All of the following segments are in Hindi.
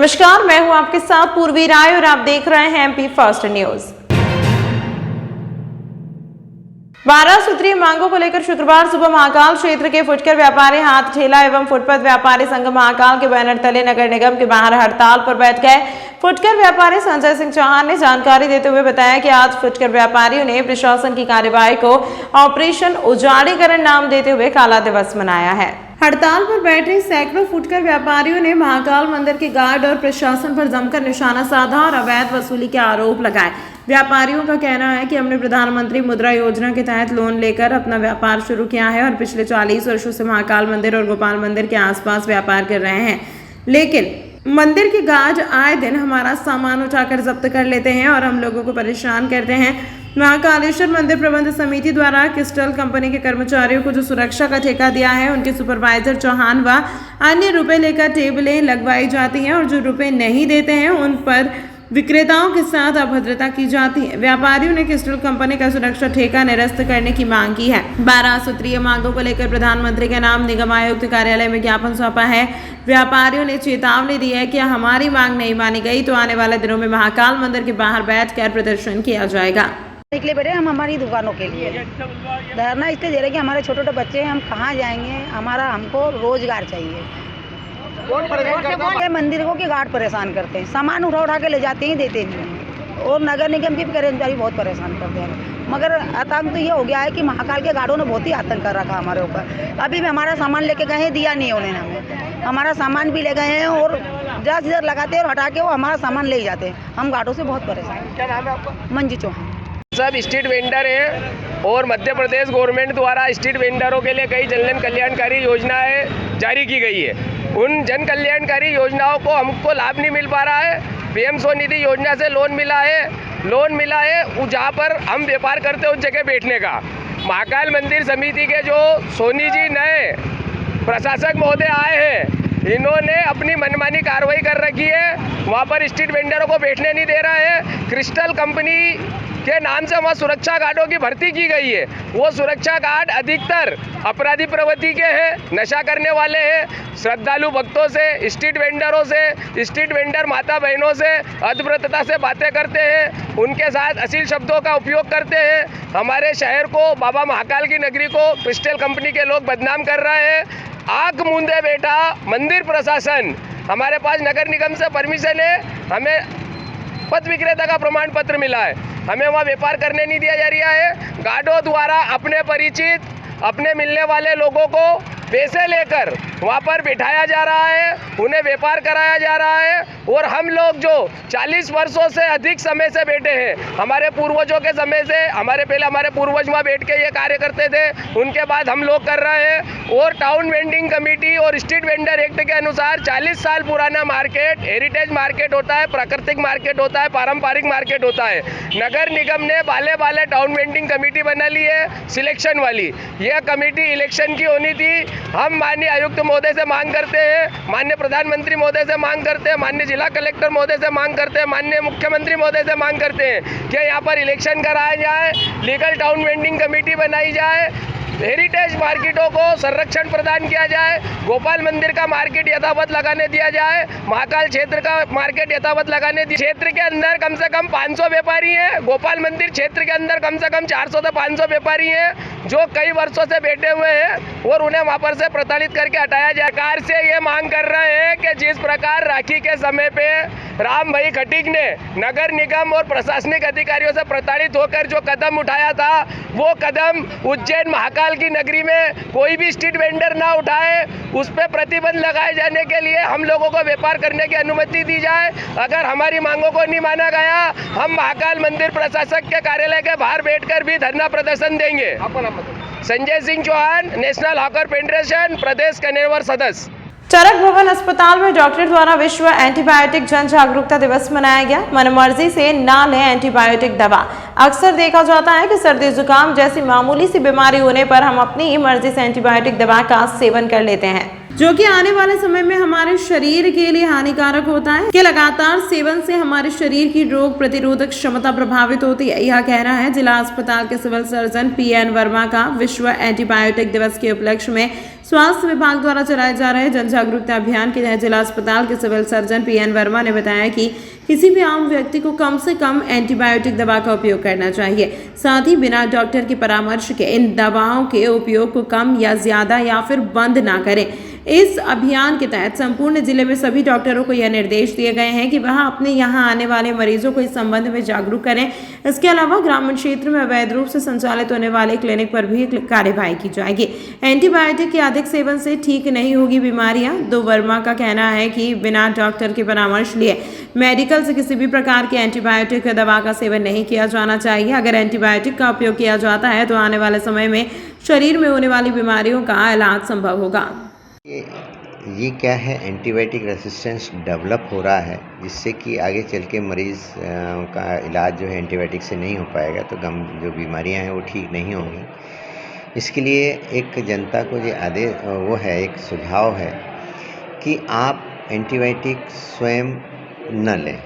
नमस्कार, मैं हूं आपके साथ पूर्वी राय और आप देख रहे हैं एमपी फर्स्ट न्यूज। 12 सूत्रीय मांगों को लेकर शुक्रवार सुबह महाकाल क्षेत्र के फुटकर व्यापारी, हाथ ठेला एवं फुटपाथ व्यापारी संघ महाकाल के बैनर तले नगर निगम के बाहर हड़ताल पर बैठ गए। फुटकर व्यापारी संजय सिंह चौहान ने जानकारी देते हुए बताया कि आज फुटकर व्यापारियों ने प्रशासन की कार्यवाही को ऑपरेशन उजाड़ीकरण नाम देते हुए काला दिवस मनाया है। हड़ताल पर बैठे सैकड़ों फुटकर व्यापारियों ने महाकाल मंदिर के गार्ड और प्रशासन पर जमकर निशाना साधा और अवैध वसूली के आरोप लगाए। व्यापारियों का कहना है कि हमने प्रधानमंत्री मुद्रा योजना के तहत लोन लेकर अपना व्यापार शुरू किया है और पिछले 40 वर्षों से महाकाल मंदिर और गोपाल मंदिर के आसपास व्यापार कर रहे हैं, लेकिन मंदिर के गार्ड आए दिन हमारा सामान उठाकर जब्त कर लेते हैं और हम लोगों को परेशान करते हैं। महाकालेश्वर मंदिर प्रबंध समिति द्वारा क्रिस्टल कंपनी के कर्मचारियों को जो सुरक्षा का ठेका दिया है, उनके सुपरवाइजर चौहान व अन्य रुपए लेकर टेबलें लगवाई जाती हैं और जो रुपए नहीं देते हैं उन पर विक्रेताओं के साथ अभद्रता की जाती है। व्यापारियों ने क्रिस्टल कंपनी का सुरक्षा ठेका निरस्त करने की मांग की है। 12 सूत्रीय मांगों को लेकर प्रधानमंत्री के नाम निगम आयुक्त कार्यालय में ज्ञापन सौंपा है। व्यापारियों ने चेतावनी दी है कि हमारी मांग नहीं मानी गई तो आने वाले दिनों में महाकाल मंदिर के बाहर बैठकर प्रदर्शन किया जाएगा। निकले बेटे हम हमारी दुकानों के लिए धरना इसलिए दे रहे कि हमारे छोटे छोटे बच्चे हैं, हम कहाँ जाएंगे, हमको रोजगार चाहिए। मंदिरों के गार्ड परेशान करते हैं, सामान उठा के ले जाते हैं, देते नहीं हैं और नगर निगम के कर्मचारी बहुत परेशान करते हैं। मगर आतंक तो ये हो गया है कि महाकाल के गार्डों ने बहुत ही आतंक कर रखा हमारे ऊपर। अभी भी हमारा सामान लेके गए हैं, दिया नहीं उन्होंने हमें, हमारा सामान भी ले गए हैं और जहाँ जिधर लगाते हैं और हटा के वो हमारा सामान ले जाते हैं। हम गार्डों से बहुत परेशान हैं। क्या नाम है आपका? मंजू चौहान। सब स्ट्रीट वेंडर हैं और मध्य प्रदेश गवर्नमेंट द्वारा स्ट्रीट वेंडरों के लिए कई जन कल्याणकारी योजनाएं जारी की गई है। उन जन कल्याणकारी योजनाओं को हमको लाभ नहीं मिल पा रहा है। पीएम स्वनिधि योजना से लोन मिला है जहाँ पर हम व्यापार करते हैं उस जगह बैठने का। महाकाल मंदिर समिति के जो सोनी जी नए प्रशासक महोदय आए हैं, इन्होंने अपनी मनमानी कार्रवाई कर रखी है। वहाँ पर स्ट्रीट वेंडरों को बैठने नहीं दे रहा है। क्रिस्टल कंपनी के नाम से वहाँ सुरक्षा गार्डों की भर्ती की गई है। वो सुरक्षा गार्ड अधिकतर अपराधी प्रवृत्ति के हैं, नशा करने वाले हैं, श्रद्धालु भक्तों से, स्ट्रीट वेंडरों से, स्ट्रीट वेंडर माता बहनों से अभद्रता से बातें करते हैं, उनके साथ अश्लील शब्दों का उपयोग करते हैं। हमारे शहर को, बाबा महाकाल की नगरी को क्रिस्टल कंपनी के लोग बदनाम कर रहे हैं। आंख मूंदे बैठा मंदिर प्रशासन। हमारे पास नगर निगम से परमिशन है, हमें पथ विक्रेता का प्रमाण पत्र मिला है, हमें वहाँ व्यापार करने नहीं दिया जा रहा है। गार्डों द्वारा अपने परिचित, अपने मिलने वाले लोगों को पैसे लेकर वहाँ पर बिठाया जा रहा है, उन्हें व्यापार कराया जा रहा है। और हम लोग जो 40 वर्षों से अधिक समय से बैठे हैं, हमारे पूर्वजों के समय से, हमारे पूर्वज वहाँ बैठ के ये कार्य करते थे, उनके बाद हम लोग कर रहे हैं। और टाउन वेंडिंग कमेटी और स्ट्रीट वेंडर एक्ट के अनुसार 40 साल पुराना मार्केट, हेरिटेज मार्केट होता है, प्राकृतिक मार्केट होता है, पारंपरिक मार्केट होता है। नगर निगम ने बाले टाउन वेंडिंग कमेटी बना ली है, सिलेक्शन वाली। यह कमेटी इलेक्शन की होनी थी। हम माननीय आयुक्त महोदय से मांग करते हैं, माननीय प्रधानमंत्री महोदय से मांग करते हैं, माननीय जिला कलेक्टर महोदय से मांग करते हैं, माननीय मुख्यमंत्री महोदय से मांग करते हैं कि यहाँ पर इलेक्शन कराया जाए, लीगल टाउन वेंडिंग कमेटी बनाई जाए, हेरिटेज मार्केटों को संरक्षण प्रदान किया जाए, गोपाल मंदिर का मार्केट यथावत लगाने दिया जाए, महाकाल क्षेत्र का मार्केट यथावत लगाने दिया। क्षेत्र के अंदर कम से कम 500 व्यापारी हैं, गोपाल मंदिर क्षेत्र के अंदर कम से कम 400 से 500 व्यापारी हैं जो कई वर्षों से बैठे हुए हैं और उन्हें वहाँ पर से प्रताड़ित करके हटाया जाए। सरकार से ये मांग कर रहे हैं कि जिस प्रकार राखी के समय पे राम भाई खटीक ने नगर निगम और प्रशासनिक अधिकारियों से प्रताड़ित होकर जो कदम उठाया था, वो कदम उज्जैन महाकाल की नगरी में कोई भी स्ट्रीट वेंडर ना उठाए, उस पर प्रतिबंध लगाए जाने के लिए हम लोगों को व्यापार करने की अनुमति दी जाए। अगर हमारी मांगों को नहीं माना गया, हम महाकाल मंदिर प्रशासक के कार्यालय के बाहर बैठकर भी धरना प्रदर्शन देंगे। Sanjay Singh Chauhan, national hawker federation प्रदेश कन्वेयर सदस्य। चरक भवन अस्पताल में डॉक्टर द्वारा विश्व एंटीबायोटिक जन जागरूकता दिवस मनाया गया। मनमर्जी से ना लें एंटीबायोटिक दवा। अक्सर देखा जाता है कि सर्दी जुकाम जैसी मामूली सी बीमारी होने पर हम अपनी ही मर्जी से एंटीबायोटिक दवा का सेवन कर लेते हैं, जो कि आने वाले समय में हमारे शरीर के लिए हानिकारक होता है। कि लगातार सेवन से हमारे शरीर की रोग प्रतिरोधक क्षमता प्रभावित होती है, यह कहना है जिला अस्पताल के सिविल सर्जन PN वर्मा का। विश्व एंटीबायोटिक दिवस के उपलक्ष्य में स्वास्थ्य विभाग द्वारा चलाए जा रहे जन जागरूकता अभियान के तहत जिला अस्पताल के सिविल सर्जन पीएन वर्मा ने बताया कि किसी भी आम व्यक्ति को कम से कम एंटीबायोटिक दवा का उपयोग करना चाहिए। साथ ही बिना डॉक्टर के परामर्श के इन दवाओं के उपयोग को कम या ज्यादा या फिर बंद ना करें। इस अभियान के तहत संपूर्ण जिले में सभी डॉक्टरों को यह निर्देश दिए गए हैं कि वह अपने यहां आने वाले मरीजों को इस संबंध में जागरूक करें। इसके अलावा ग्रामीण क्षेत्र में अवैध रूप से संचालित होने वाले क्लिनिक पर भी कार्यवाही की जाएगी। एंटीबायोटिक के अधिक सेवन से ठीक नहीं होगी बीमारियां। दो वर्मा का कहना है कि बिना डॉक्टर के परामर्श लिए मेडिकल से किसी भी प्रकार की एंटीबायोटिक दवा का सेवन नहीं किया जाना चाहिए। अगर एंटीबायोटिक का उपयोग किया जाता है तो आने वाले समय में शरीर में होने वाली बीमारियों का इलाज संभव होगा। ये क्या है, एंटीबायोटिक रेसिस्टेंस डेवलप हो रहा है जिससे कि आगे चल के मरीज़ का इलाज जो है एंटीबायोटिक से नहीं हो पाएगा, तो जो बीमारियां हैं वो ठीक नहीं होंगी। इसके लिए एक जनता को जो एक सुझाव है कि आप एंटीबायोटिक स्वयं न लें।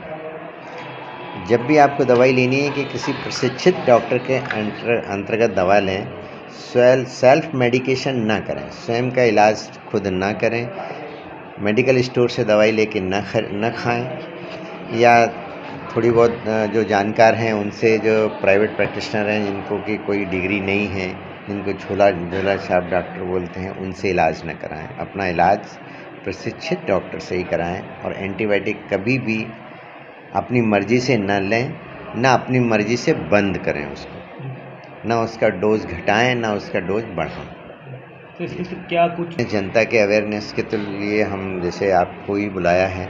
जब भी आपको दवाई लेनी है कि किसी प्रशिक्षित डॉक्टर के अंतर्गत दवा लें। सेल्फ मेडिकेशन ना करें, स्वयं का इलाज खुद ना करें। मेडिकल स्टोर से दवाई लेके न खाएं, या थोड़ी बहुत जो जानकार हैं उनसे, जो प्राइवेट प्रैक्टिशनर हैं जिनको की कोई डिग्री नहीं है, जिनको झोला छाप डॉक्टर बोलते हैं, उनसे इलाज न कराएं। अपना इलाज प्रशिक्षित डॉक्टर से ही कराएं। और एंटीबायोटिक कभी भी अपनी मर्जी से न लें, ना अपनी मर्जी से बंद करें उसको, ना उसका डोज घटाएं, ना उसका डोज बढ़ाएं। तो इससे क्या कुछ जनता के अवेयरनेस के तो लिए हम जैसे आपको ही बुलाया है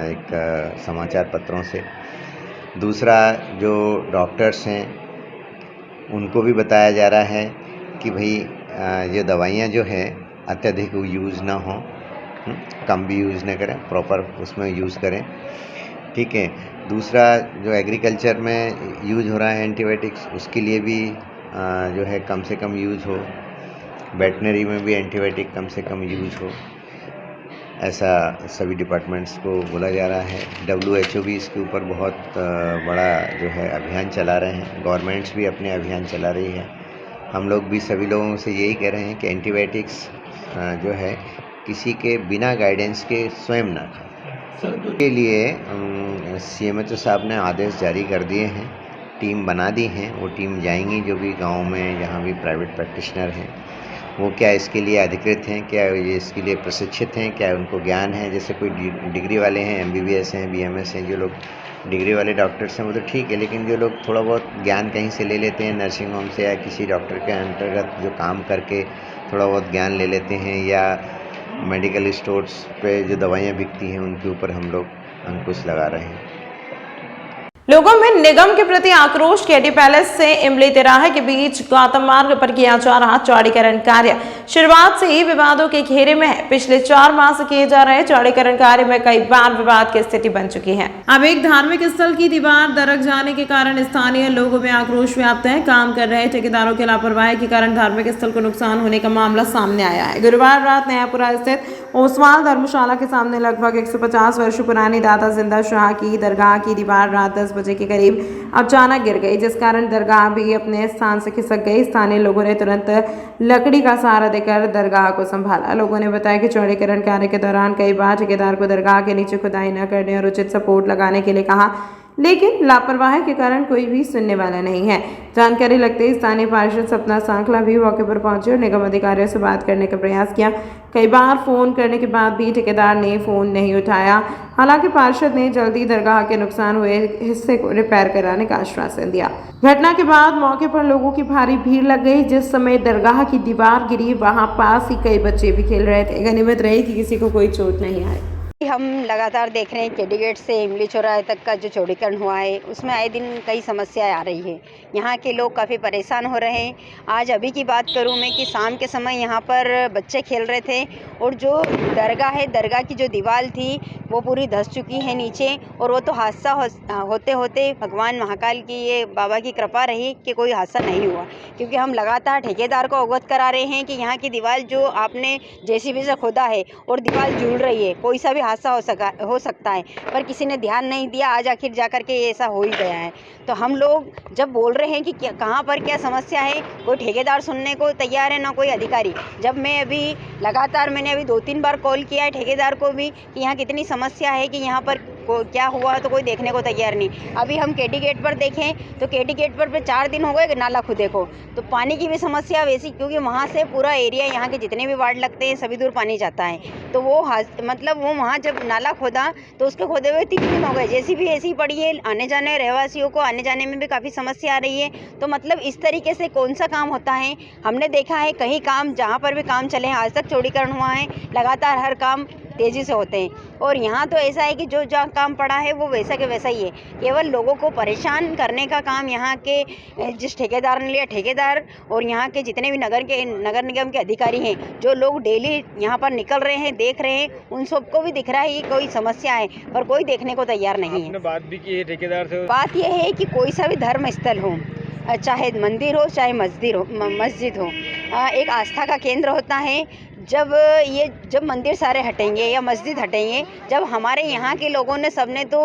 एक समाचार पत्रों से। दूसरा, जो डॉक्टर्स हैं उनको भी बताया जा रहा है कि भाई ये दवाइयाँ जो है अत्यधिक यूज़ ना हो, कम भी यूज़ ना करें, प्रॉपर उसमें यूज़ करें, ठीक है। दूसरा, जो एग्रीकल्चर में यूज़ हो रहा है एंटीबायोटिक्स, उसके लिए भी जो है कम से कम यूज़ हो। वेटनरी में भी एंटीबायोटिक कम से कम यूज़ हो, ऐसा सभी डिपार्टमेंट्स को बोला जा रहा है। WHO भी इसके ऊपर बहुत बड़ा जो है अभियान चला रहे हैं। गवर्नमेंट्स भी अपने अभियान चला रही है। हम लोग भी सभी लोगों से यही कह रहे हैं कि एंटीबायोटिक्स जो है किसी के बिना गाइडेंस के स्वयं ना खाएं। के लिए CMHO साहब ने आदेश जारी कर दिए हैं, टीम बना दी हैं। वो टीम जाएंगी जो भी गांव में जहां भी प्राइवेट प्रैक्टिशनर हैं, वो क्या इसके लिए अधिकृत हैं, क्या ये इसके लिए प्रशिक्षित हैं, क्या उनको ज्ञान है। जैसे कोई डिग्री वाले हैं, MBBS हैं, BMS हैं, जो लोग डिग्री वाले डॉक्टर्स हैं वो तो ठीक है, लेकिन जो लोग थोड़ा बहुत ज्ञान कहीं से ले लेते हैं, नर्सिंग होम से या किसी डॉक्टर के अंतर्गत जो काम करके थोड़ा बहुत ज्ञान ले लेते हैं, या मेडिकल स्टोर्स पे जो दवाइयाँ बिकती हैं उनके ऊपर हम लोग अंकुश लगा रहे हैं। लोगों में निगम के प्रति आक्रोश। केडी पैलेस से इमली तिराहे के बीच गौतम मार्ग पर किया जा रहा चौड़ीकरण कार्य शुरुआत से ही विवादों के घेरे में है। पिछले 4 माह से किए जा रहे चौड़ीकरण कार्य में कई बार विवाद की स्थिति बन चुकी है। अब एक धार्मिक स्थल की दीवार दरक जाने के कारण स्थानीय लोगों में आक्रोश व्याप्त है। काम कर रहे ठेकेदारों की लापरवाही के कारण धार्मिक स्थल को नुकसान होने का मामला सामने आया है। गुरुवार रात नयापुरा स्थित ओसवाल धर्मशाला के सामने लगभग 150 वर्ष पुरानी दाता जिंदा शाह की दरगाह की दीवार रात 10 बजे के करीब अचानक गिर गई, जिस कारण दरगाह भी अपने स्थान से खिसक गई। स्थानीय लोगों ने तुरंत लकड़ी का सहारा देकर दरगाह को संभाला। लोगों ने बताया कि चौड़ीकरण कार्य के दौरान कई बार ठेकेदार को दरगाह के नीचे खुदाई न करने और उचित सपोर्ट लगाने के लिए कहा, लेकिन लापरवाही के कारण कोई भी सुनने वाला नहीं है। जानकारी लगते ही स्थानीय पार्षद सपना सांखला भी मौके पर पहुंचे और निगम अधिकारियों से बात करने का प्रयास किया। कई बार फोन करने के बाद भी ठेकेदार ने फोन नहीं उठाया। हालांकि पार्षद ने जल्दी दरगाह के नुकसान हुए हिस्से को रिपेयर कराने का आश्वासन दिया। घटना के बाद मौके पर लोगों की भारी भीड़ लग गई। जिस समय दरगाह की दीवार गिरी, वहां पास ही कई बच्चे भी खेल रहे थे। गनीमत रही कि किसी को कोई चोट नहीं आई। हम लगातार देख रहे हैं केडी गेट से इमली चौराहे तक का जो चौड़ीकरण हुआ है उसमें आए दिन कई समस्याएं आ रही है। यहाँ के लोग काफ़ी परेशान हो रहे हैं। आज अभी की बात करूँ मैं कि शाम के समय यहाँ पर बच्चे खेल रहे थे और जो दरगाह है, दरगाह की जो दीवार थी वो पूरी धंस चुकी है नीचे। और वो तो हादसा होते होते भगवान महाकाल की ये बाबा की कृपा रही कि कोई हादसा नहीं हुआ, क्योंकि हम लगातार ठेकेदार को अवगत करा रहे हैं कि यहाँ की दीवार जो आपने जेसीबी से खोदा है और दीवार झूल रही है, कोई सा भी हादसा हो सकता है, पर किसी ने ध्यान नहीं दिया। आज आखिर जा कर के ये ऐसा हो ही गया है। तो हम लोग जब बोल रहे हैं कि कहाँ पर क्या समस्या है, कोई ठेकेदार सुनने को तैयार है ना कोई अधिकारी। जब मैं अभी लगातार मैंने अभी 2-3 बार कॉल किया है ठेकेदार को भी कि यहाँ कितनी समस्या है कि यहाँ पर क्या हुआ, तो कोई देखने को तैयार नहीं। अभी हम केडी गेट पर देखें तो केडी गेट पर 4 दिन हो गए नाला खुदे को, तो पानी की भी समस्या वैसी, क्योंकि वहाँ से पूरा एरिया यहाँ के जितने भी वार्ड लगते हैं सभी दूर पानी जाता है। तो वो मतलब वो वहाँ जब नाला खोदा तो उसके खोदे हुए 3 दिन हो गए, जैसी भी ऐसी पड़ी है। आने जाने रहवासियों को आने जाने में भी काफ़ी समस्या आ रही है। तो मतलब इस तरीके से कौन सा काम होता है। हमने देखा है कहीं काम जहाँ पर भी काम चले हैं आज तक चौड़ीकरण हुआ है, लगातार हर काम तेज़ी से होते हैं। और यहाँ तो ऐसा है कि जो जहाँ काम पड़ा है वो वैसा के वैसा ही है। केवल लोगों को परेशान करने का काम यहाँ के जिस ठेकेदार ने लिया, ठेकेदार और यहाँ के जितने भी नगर निगम के अधिकारी हैं, जो लोग डेली यहाँ पर निकल रहे हैं, देख रहे हैं, उन सबको भी दिख रहा है कि कोई समस्या है, पर कोई देखने को तैयार नहीं है। आपने बात भी की है ठेकेदार से? बात यह है कि कोई सा भी धर्म स्थल हो, चाहे मंदिर हो चाहे मस्जिद हो, एक आस्था का केंद्र होता है। जब मंदिर सारे हटेंगे या मस्जिद हटेंगे, जब हमारे यहाँ के लोगों ने सबने तो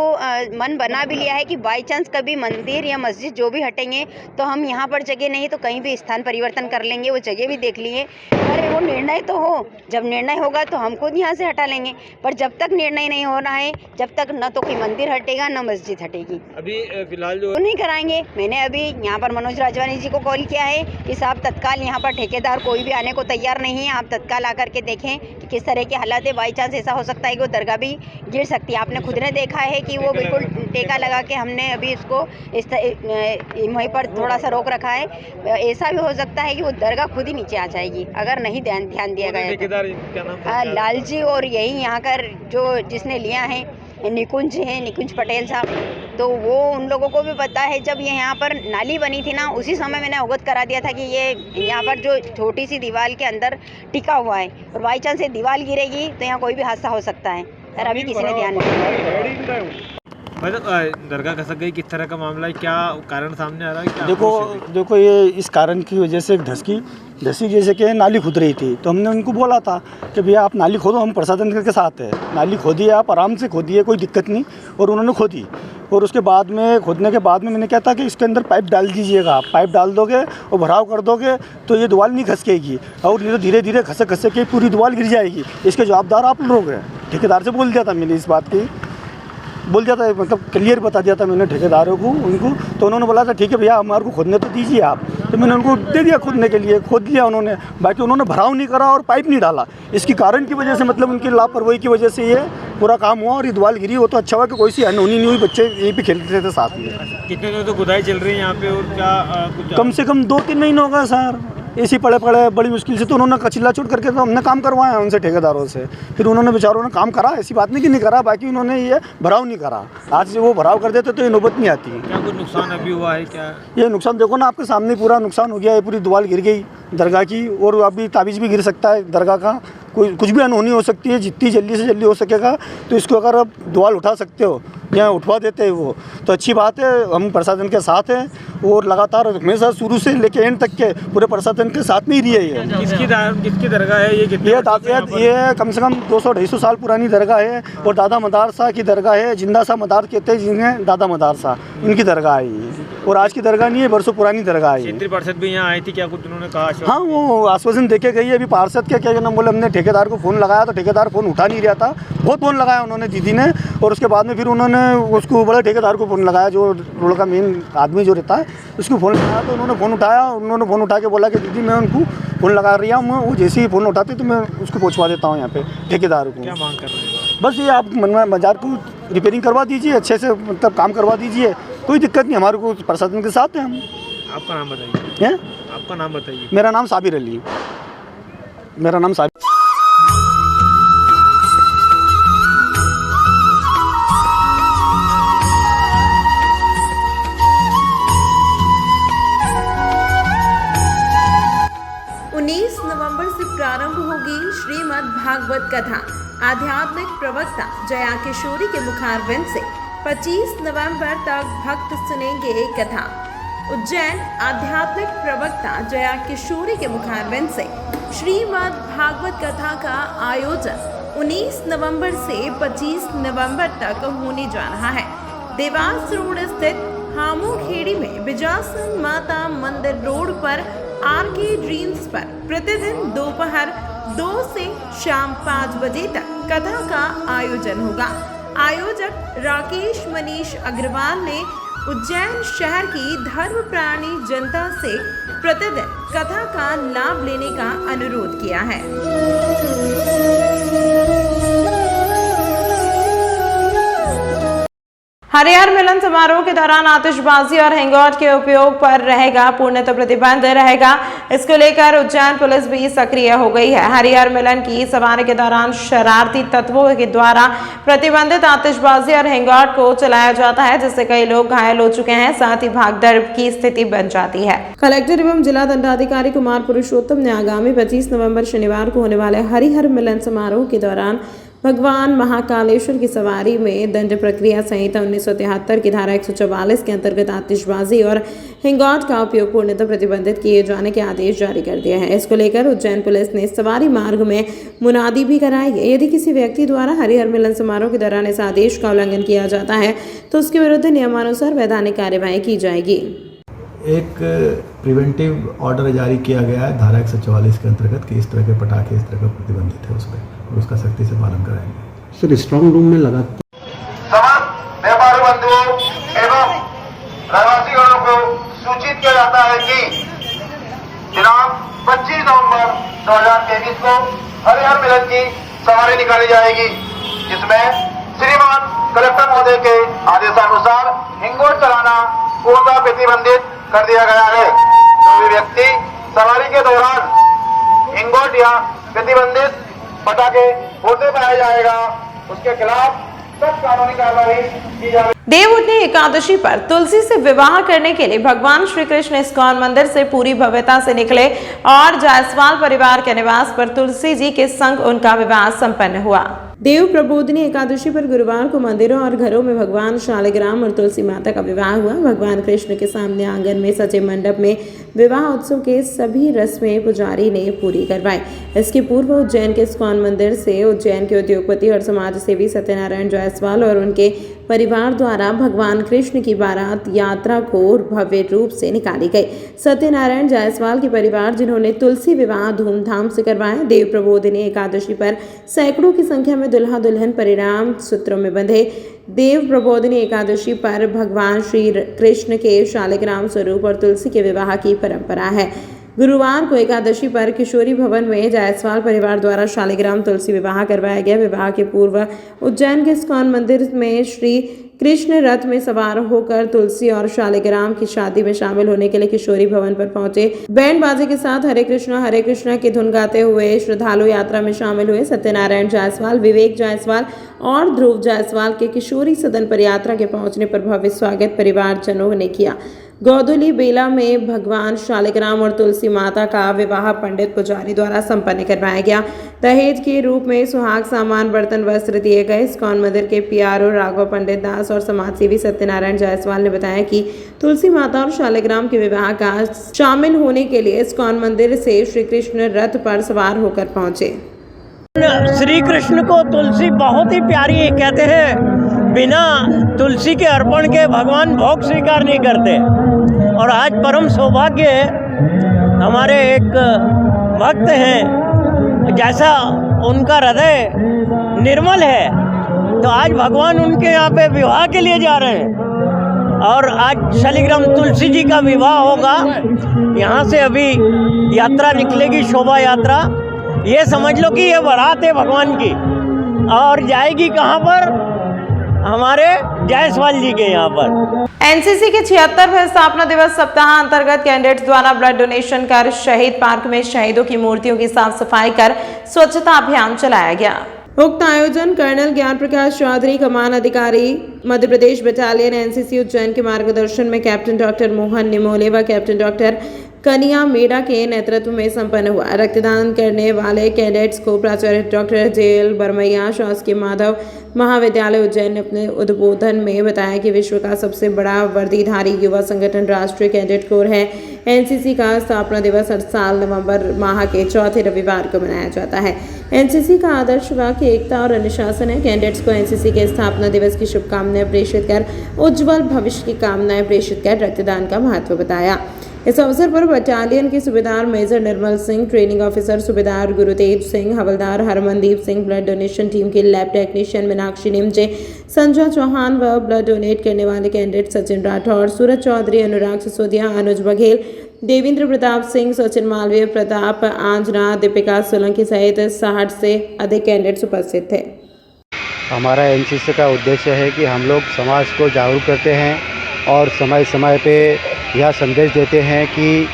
मन बना भी लिया है कि बाई चांस कभी मंदिर या मस्जिद जो भी हटेंगे तो हम यहाँ पर जगह नहीं तो कहीं भी स्थान परिवर्तन कर लेंगे, वो जगह भी देख लिए। अरे वो निर्णय तो हो, जब निर्णय होगा तो हम खुद यहाँ से हटा लेंगे, पर जब तक निर्णय नहीं हो रहा है जब तक न तो कोई मंदिर हटेगा न मस्जिद हटेगी। अभी फिलहाल जो नहीं कराएंगे। मैंने अभी यहाँ पर मनोज राजवानी जी को कॉल किया है कि साहब तत्काल यहाँ पर ठेकेदार कोई भी आने को तैयार नहीं है, आप तत्काल आकर के देखें कि किस तरह के हालात है। बाई चांस ऐसा हो सकता है कि वो दरगाह भी गिर सकती है। आपने खुद ने देखा है कि वो बिल्कुल टेका लगा के हमने अभी इसको वहीं पर थोड़ा सा रोक रखा है। ऐसा भी हो सकता है कि वो दरगाह खुद ही नीचे आ जाएगी अगर नहीं ध्यान दिया गया। ठेकेदार क्या नाम? लाल जी, और यही यहाँ का जो जिसने लिया है निकुंज पटेल साहब, तो वो उन लोगों को भी पता है। जब ये यहाँ पर नाली बनी थी ना, उसी समय मैंने अवगत करा दिया था कि ये यहाँ पर जो छोटी सी दीवार के अंदर टिका हुआ है और बाई चांस ये दीवार गिरेगी तो यहाँ कोई भी हादसा हो सकता है, पर अभी किसी ने ध्यान नहीं दिया। मतलब दरगाह खसक गई, किस तरह का मामला है, क्या कारण सामने आ रहा है? क्या देखो ये इस कारण की वजह से धसी जैसे कि नाली खुद रही थी, तो हमने उनको बोला था कि भैया आप नाली खोदो, हम प्रशासन के साथ है, नाली खोदिए, आप आराम से खोदिए, कोई दिक्कत नहीं। और उन्होंने खोदी, और उसके बाद में खोदने के बाद में मैंने कहा था कि इसके अंदर पाइप डाल दीजिएगा, पाइप डाल दोगे और भराव कर दोगे तो ये दीवार नहीं खसकेगी, और ये तो धीरे धीरे खसक के पूरी दीवार गिर जाएगी। इसके जवाबदार आप लोग हैं। ठेकेदार से बोल दिया था मैंने, इस बात की बोल दिया था, मतलब क्लियर बता दिया था मैंने ठेकेदारों को उनको। तो उन्होंने बोला था ठीक है भैया हमारे को खोदने तो दीजिए आप, तो मैंने उनको दे दिया खोदने के लिए, खोद लिया उन्होंने। बाकी उन्होंने भराव नहीं करा और पाइप नहीं डाला, इसकी कारण की वजह से, मतलब उनकी लापरवाही की वजह से ये पूरा काम हुआ और ये दीवार गिरी। वो तो अच्छा हुआ कि कोई सी अनहोनी नहीं हुई, बच्चे यहीं पे खेलते थे साथ में। कितने दिनों तो खुदाई चल रही है यहाँ पे, और क्या कुछ कम से कम 2-3 महीने होगा सर, ऐसी पड़े बड़ी मुश्किल से। तो उन्होंने कचिल्ला चोट करके तो हमने काम करवाया उनसे, ठेकेदारों से। फिर उन्होंने बेचारों ने काम करा, ऐसी बात नहीं कि नहीं करा, बाकी उन्होंने ये भराव नहीं करा। आज से वो भराव कर देते तो ये नौबत नहीं आती। क्या कुछ नुकसान अभी हुआ है क्या? ये नुकसान देखो ना, आपके सामने पूरा नुकसान हो गया है, पूरी दीवार गिर गई दरगाह की, और अभी ताबीज़ भी गिर सकता है दरगाह का, कोई कुछ भी अनहोनी हो सकती है। जितनी जल्दी से जल्दी हो सकेगा तो इसको अगर आप दीवार उठा सकते हो या उठवा देते हैं वो तो अच्छी बात है। हम प्रशासन के साथ हैं और लगातार हमेशा शुरू से लेके एंड तक के पूरे प्रशासन के साथ में ही रही है। ये किसकी दरगाह है? ये कम से कम 200-250 साल पुरानी दरगाह है, और दादा मदार शाह की दरगाह है। जिंदा शाह मदार कहते हैं जिन्हें, दादा मदार शाह उनकी दरगाह है ये, और आज की दरगाह नहीं है, बरसों पुरानी दरगाह है। क्षेत्रीय पार्षद भी यहाँ आई थी, क्या कुछ उन्होंने कहा? हाँ, वो आश्वासन देके गई है। अभी पार्षद क्या नाम बोले, हमने ठेकेदार को फ़ोन लगाया तो ठेकेदार फ़ोन उठा नहीं रहा था, बहुत फ़ोन लगाया उन्होंने दीदी ने, और उसके बाद में फिर उन्होंने उसको बड़े ठेकेदार को फ़ोन लगाया, जो रोड का मेन आदमी जो रहता है उसको फ़ोन लगाया। तो उन्होंने फ़ोन उठाया, उन्होंने फ़ोन उठा के बोला कि दीदी मैं उनको फ़ोन लगा रही हूँ, वो जैसे ही फ़ोन उठाते तो मैं उसको पहुँचवा देता हूँ यहाँ पे ठेकेदार को। क्या मांग कर रहे हैं? बस ये आप बाजार को रिपेयरिंग करवा दीजिए, अच्छे से मतलब काम करवा दीजिए, कोई दिक्कत नहीं, हमारे को प्रशासन के साथ हैं हम। आपका नाम बताइए। हैं? आपका नाम बताइए। मेरा नाम साबिर अली। मेरा नाम साबिर। नवंबर से प्रारंभ होगी श्रीमद् भागवत कथा। आध्यात्मिक प्रवक्ता जया किशोरी के मुखारबिंद से 25 नवंबर तक भक्त सुनेंगे कथा। उज्जैन आध्यात्मिक प्रवक्ता जया किशोरी के मुखारबिंद से श्रीमद् भागवत कथा का आयोजन 19 नवंबर से 25 नवंबर तक होने जा रहा है। देवास रोड स्थित हामूखेड़ी में बिजासन माता मंदिर रोड पर आरके ड्रीम्स पर प्रतिदिन दोपहर 2 से शाम 5 बजे तक कथा का आयोजन होगा। आयोजक राकेश मनीष अग्रवाल ने उज्जैन शहर की धर्मप्राणी जनता से प्रतिदिन कथा का लाभ लेने का अनुरोध किया है। हरिहर मिलन समारोह के दौरान आतिशबाजी और हैंगआउट के उपयोग पर रहेगा पूर्णतः प्रतिबंध रहेगा। इसको लेकर उज्जैन पुलिस भी सक्रिय हो गई है। हरिहर मिलन की सवारी के दौरान शरारती तत्वों के द्वारा प्रतिबंधित आतिशबाजी और हैंगआउट को चलाया जाता है, जिससे कई लोग घायल हो चुके हैं, साथ ही भागदौड़ की स्थिति बन जाती है। कलेक्टर एवं जिला दंडाधिकारी कुमार पुरुषोत्तम ने आगामी 25 नवंबर शनिवार को होने वाले हरिहर मिलन समारोह के दौरान भगवान महाकालेश्वर की सवारी में दंड प्रक्रिया संहिता 1973 की धारा 144 के अंतर्गत आतिशबाजी और हैंगआउट का उपयोग पूर्णतः प्रतिबंधित किए जाने के आदेश जारी कर दिए हैं। इसको लेकर उज्जैन पुलिस ने सवारी मार्ग में मुनादी भी कराई है। यदि किसी व्यक्ति द्वारा हरिहर मिलन समारोह के दौरान इस आदेश का उल्लंघन किया जाता है तो उसके विरुद्ध नियमानुसार वैधानिक कार्यवाही की जाएगी। एक प्रिवेंटिव ऑर्डर जारी किया गया है धारा 144 के अंतर्गत कि इस तरह के पटाखे इस तरह का प्रतिबंधित है उस पर, और उसका सख्ती से पालन कराएंगे। सर, स्ट्रांग रूम में लगा समस्त व्यापारी बंधुओं एवं रहवासीगणों को सूचित किया जाता है कि दिनांक 25 नवंबर 2023 को हरिहर मिलन की सवारी निकाली जाएगी, जिसमें श्रीमान कलेक्टर महोदय के आदेशानुसार हिंगोट चलाना पूर्णतः प्रतिबंधित कर दिया गया है। जो भी व्यक्ति सवारी के दौरान हिंगोट या प्रतिबंधित पटाखे फोड़ते पाया जाएगा, उसके खिलाफ सख्त कानूनी कार्रवाई की जाएगी। देवउठनी एकादशी पर तुलसी से विवाह करने के लिए भगवान श्री कृष्ण इस्कॉन मंदिर से पूरी भव्यता से निकले और जायसवाल परिवार के निवास पर तुलसी जी के संग उनका विवाह संपन्न हुआ। देव प्रबोधिनी एकादशी पर गुरुवार को मंदिरों और घरों में भगवान शालिग्राम और तुलसी माता का विवाह हुआ। भगवान कृष्ण के सामने आंगन में सजे मंडप में विवाह उत्सव के सभी रस्में पुजारी ने पूरी करवाई। इसके पूर्व उज्जैन के इस्कॉन मंदिर से उज्जैन के उद्योगपति और समाज सेवी सत्यनारायण जायसवाल और उनके परिवार द्वारा भगवान कृष्ण की बारात यात्रा को भव्य रूप से निकाली गई। सत्यनारायण जायसवाल के परिवार जिन्होंने तुलसी विवाह धूमधाम से करवाया। देव प्रबोधिनी एकादशी पर सैकड़ों की संख्या में दुल्हा दुल्हन परिणाम सूत्रों में बंधे। देव प्रबोधिनी एकादशी पर भगवान श्री कृष्ण के शालिग्राम स्वरूप और तुलसी के विवाह की परंपरा है। गुरुवार को एकादशी पर किशोरी भवन में जायसवाल परिवार द्वारा शालिग्राम तुलसी विवाह करवाया गया। विवाह के पूर्व उज्जैन के इस्कॉन मंदिर में श्री कृष्ण रथ में सवार होकर तुलसी और शालिग्राम की शादी में शामिल होने के लिए किशोरी भवन पर पहुंचे। बैंड बाजे के साथ हरे कृष्णा की धुन गाते हुए श्रद्धालु यात्रा में शामिल हुए। सत्यनारायण जायसवाल, विवेक जायसवाल और ध्रुव जायसवाल के किशोरी सदन पर यात्रा के पहुंचने पर भव्य स्वागत परिवारजनों ने किया। गौदुली बेला में भगवान शालिग्राम और तुलसी माता का विवाह पंडित पुजारी द्वारा संपन्न करवाया गया। दहेज के रूप में सुहाग सामान, बर्तन, वस्त्र दिए गए। इस्कॉन मंदिर के पीआरओ राघव पंडित दास और समाजसेवी सत्यनारायण जायसवाल ने बताया कि तुलसी माता और शालिग्राम के विवाह का शामिल होने के लिए इस्कॉन मंदिर से श्री कृष्ण रथ पर सवार होकर पहुंचे। श्री कृष्ण को तुलसी बहुत ही प्यारी है। कहते हैं बिना तुलसी के अर्पण के भगवान भोग स्वीकार नहीं करते। और आज परम सौभाग्य है, हमारे एक भक्त हैं, जैसा उनका हृदय निर्मल है, तो आज भगवान उनके यहाँ पे विवाह के लिए जा रहे हैं। और आज शालिग्राम तुलसी जी का विवाह होगा। यहाँ से अभी यात्रा निकलेगी, शोभा यात्रा। ये समझ लो कि ये बारात है भगवान की, और जाएगी कहाँ पर? हमारे जायसवाल जी के यहाँ पर। एनसीसी के 76वें स्थापना दिवस सप्ताह अंतर्गत कैडेट्स द्वारा ब्लड डोनेशन कर शहीद पार्क में शहीदों की मूर्तियों की साफ सफाई कर स्वच्छता अभियान चलाया गया। उक्त आयोजन कर्नल ज्ञान प्रकाश चौधरी, कमान अधिकारी मध्य प्रदेश बटालियन एनसीसी उज्जैन के मार्गदर्शन में कैप्टन डॉक्टर मोहन निमोले व कैप्टन डॉक्टर कनिया मेड़ा के नेतृत्व में संपन्न हुआ। रक्तदान करने वाले कैडेट्स को प्राचार्य डॉक्टर जेएल बरमैया शासकीय माधव महाविद्यालय उज्जैन ने अपने उद्बोधन में बताया कि विश्व का सबसे बड़ा वर्दीधारी युवा संगठन राष्ट्रीय कैडेट कोर है। एनसीसी का स्थापना दिवस हर साल नवंबर माह के चौथे रविवार को मनाया जाता है। एनसीसी का आदर्श वाक्य एकता और अनुशासन है। कैडेट्स को एनसीसी के स्थापना दिवस की शुभकामनाएं प्रेषित कर उज्जवल भविष्य की कामनाएं प्रेषित कर रक्तदान का महत्व बताया। इस अवसर पर बटालियन के सूबेदार major Nirmal Singh, training officer सूबेदार गुरुतेज सिंह, हवलदार Harmandeep Singh, blood donation team के लैब टेक्नीशियन मीनाक्षी निमजे, संजय चौहान व ब्लड डोनेट करने वाले कैंडिडेट सचिन राठौर, सूरज चौधरी, अनुराग सिसोदिया, अनुज बघेल, देवेंद्र प्रताप सिंह, सचिन मालवीय, प्रताप आंजना, दीपिका सोलंकी सहित 60 से अधिक कैंडिडेट्स उपस्थित थे। हमारा एनसीसी का उद्देश्य है कि हम लोग समाज को जागरूक करते हैं और समय समय पे यह संदेश देते हैं कि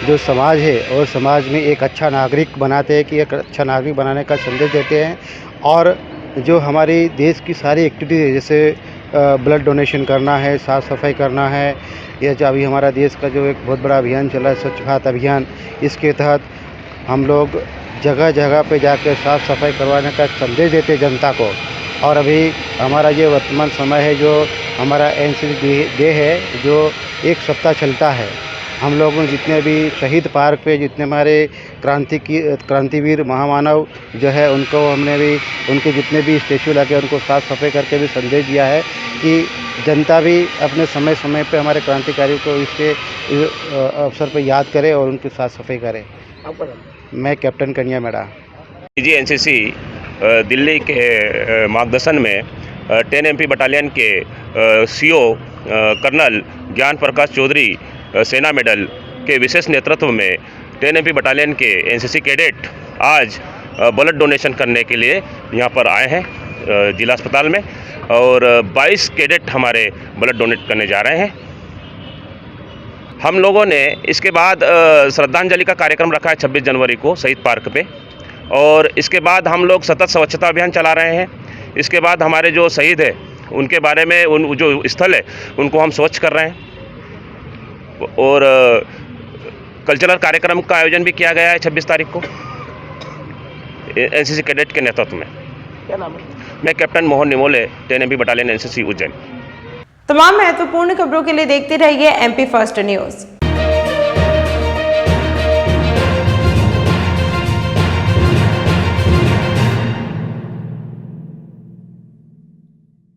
जो समाज है और समाज में एक अच्छा नागरिक बनाते हैं कि एक अच्छा नागरिक बनाने का संदेश देते हैं। और जो हमारी देश की सारी एक्टिविटी है, जैसे ब्लड डोनेशन करना है, साफ़ सफाई करना है, या जो अभी हमारा देश का जो एक बहुत बड़ा अभियान चला है स्वच्छ भारत अभियान, इसके तहत हम लोग जगह जगह पे जाकर साफ़ सफाई करवाने का संदेश देते हैं जनता को। और अभी हमारा ये वर्तमान समय है जो हमारा एनसीसी डे है जो एक सप्ताह चलता है। हम लोगों ने जितने भी शहीद पार्क पे जितने हमारे क्रांतिवीर महामानव जो है उनको हमने भी उनके जितने भी स्टेचू लगे उनको साफ़ सफाई करके भी संदेश दिया है कि जनता भी अपने समय समय पे हमारे क्रांतिकारियों को इसके अवसर पे याद करे और उनकी साफ़ सफाई करे। मैं कैप्टन कन्या मेड़ा। जी एनसीसी दिल्ली के मार्गदर्शन में 10 MP बटालियन के सीओ कर्नल ज्ञान प्रकाश चौधरी सेना मेडल के विशेष नेतृत्व में 10 MP बटालियन के एनसीसी कैडेट आज ब्लड डोनेशन करने के लिए यहाँ पर आए हैं जिला अस्पताल में, और 22 कैडेट हमारे ब्लड डोनेट करने जा रहे हैं। हम लोगों ने इसके बाद श्रद्धांजलि का कार्यक्रम रखा है 26 जनवरी को शहीद पार्क पे, और इसके बाद हम लोग सतत स्वच्छता अभियान चला रहे हैं। इसके बाद हमारे जो शहीद है उनके बारे में उन जो स्थल है उनको हम स्वच्छ कर रहे हैं, और कल्चरल कार्यक्रम का आयोजन भी किया गया है 26 तारीख को एनसीसी कैडेट के नेतृत्व में। क्या नाम है? मैं captain Mohan Nimole, 10 MP battalion NCC Ujjain. तमाम महत्वपूर्ण खबरों के लिए देखते रहिए MP फर्स्ट न्यूज़।